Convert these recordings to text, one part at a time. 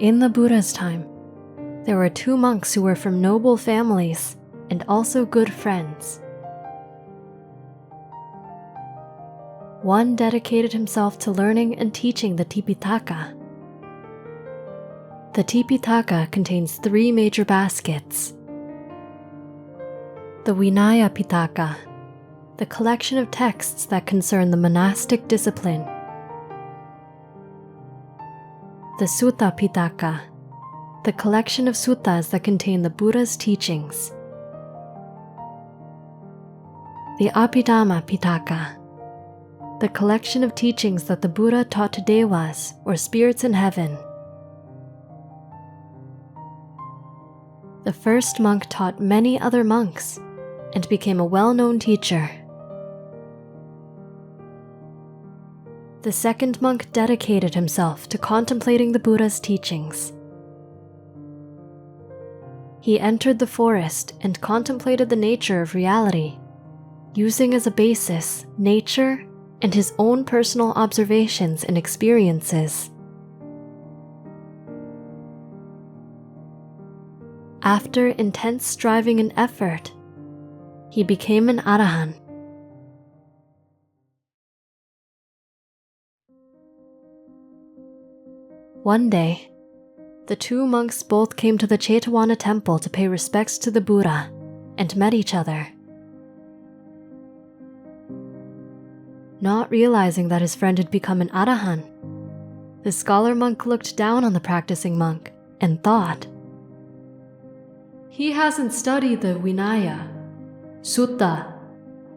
In the Buddha's time, there were 2 monks who were from noble families and also good friends. One dedicated himself to learning and teaching the Tipitaka. The Tipitaka contains 3 major baskets. The Vinaya Pitaka, the collection of texts that concern the monastic discipline. The Sutta Pitaka, the collection of suttas that contain the Buddha's teachings. The Abhidhamma Pitaka, the collection of teachings that the Buddha taught to devas, or spirits in heaven. The first monk taught many other monks and became a well-known teacher. The second monk dedicated himself to contemplating the Buddha's teachings. He entered the forest and contemplated the nature of reality, using as a basis nature and his own personal observations and experiences. After intense striving and effort, he became an Arahant. One day, the 2 monks both came to the Jetavana temple to pay respects to the Buddha and met each other. Not realizing that his friend had become an Arahant, the scholar monk looked down on the practicing monk and thought, "He hasn't studied the Vinaya, Sutta,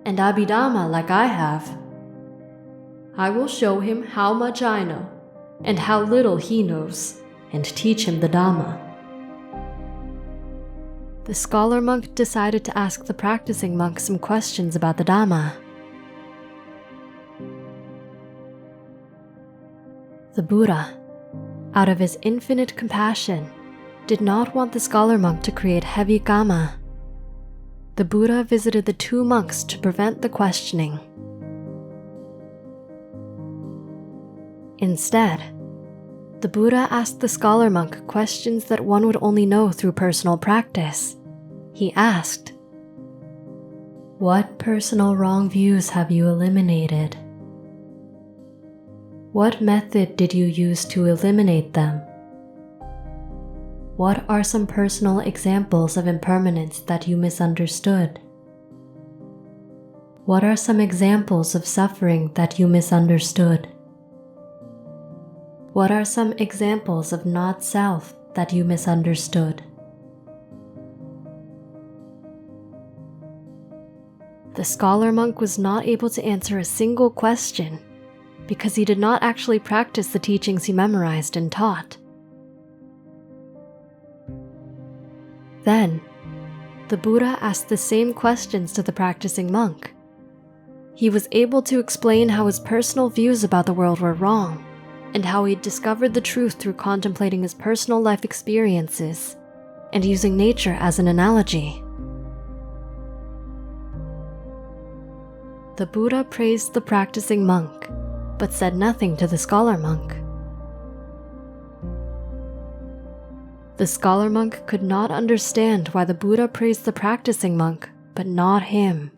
and Abhidhamma like I have. I will show him how much I know and how little he knows, and teach him the Dhamma." The scholar monk decided to ask the practicing monk some questions about the Dhamma. The Buddha, out of his infinite compassion, did not want the scholar monk to create heavy kamma. The Buddha visited the 2 monks to prevent the questioning. Instead, the Buddha asked the scholar monk questions that one would only know through personal practice. He asked, "What personal wrong views have you eliminated? What method did you use to eliminate them? What are some personal examples of impermanence that you misunderstood? What are some examples of suffering that you misunderstood? What are some examples of not-self that you misunderstood?" The scholar monk was not able to answer a single question because he did not actually practice the teachings he memorized and taught. Then, the Buddha asked the same questions to the practicing monk. He was able to explain how his personal views about the world were wrong, and how he discovered the truth through contemplating his personal life experiences and using nature as an analogy. The Buddha praised the practicing monk, but said nothing to the scholar monk. The scholar monk could not understand why the Buddha praised the practicing monk, but not him.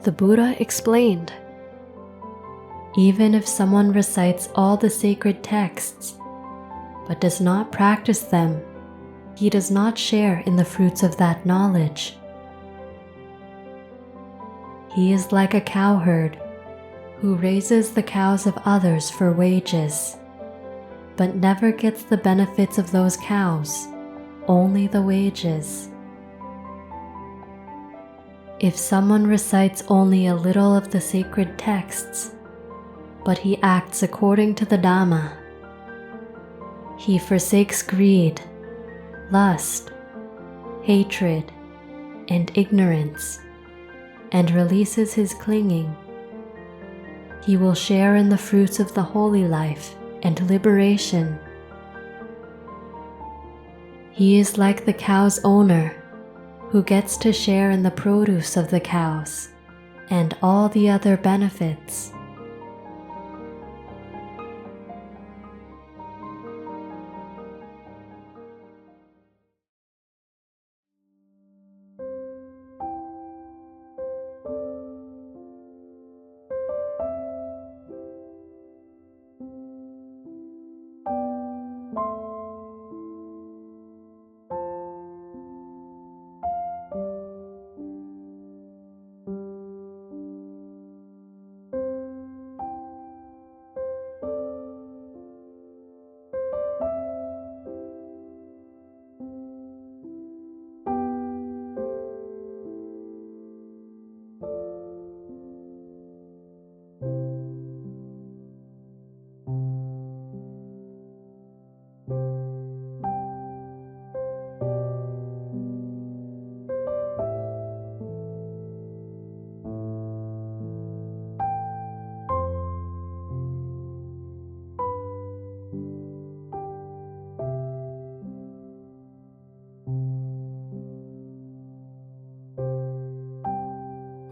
The Buddha explained, "Even if someone recites all the sacred texts, but does not practice them, he does not share in the fruits of that knowledge. He is like a cowherd who raises the cows of others for wages, but never gets the benefits of those cows, only the wages. If someone recites only a little of the sacred texts, but he acts according to the Dhamma, he forsakes greed, lust, hatred, and ignorance, and releases his clinging. He will share in the fruits of the holy life and liberation. He is like the cow's owner, who gets to share in the produce of the cows, and all the other benefits.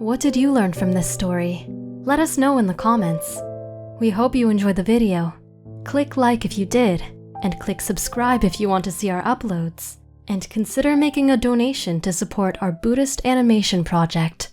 What did you learn from this story? Let us know in the comments. We hope you enjoyed the video. Click like if you did, and click subscribe if you want to see our uploads. And consider making a donation to support our Buddhist animation project.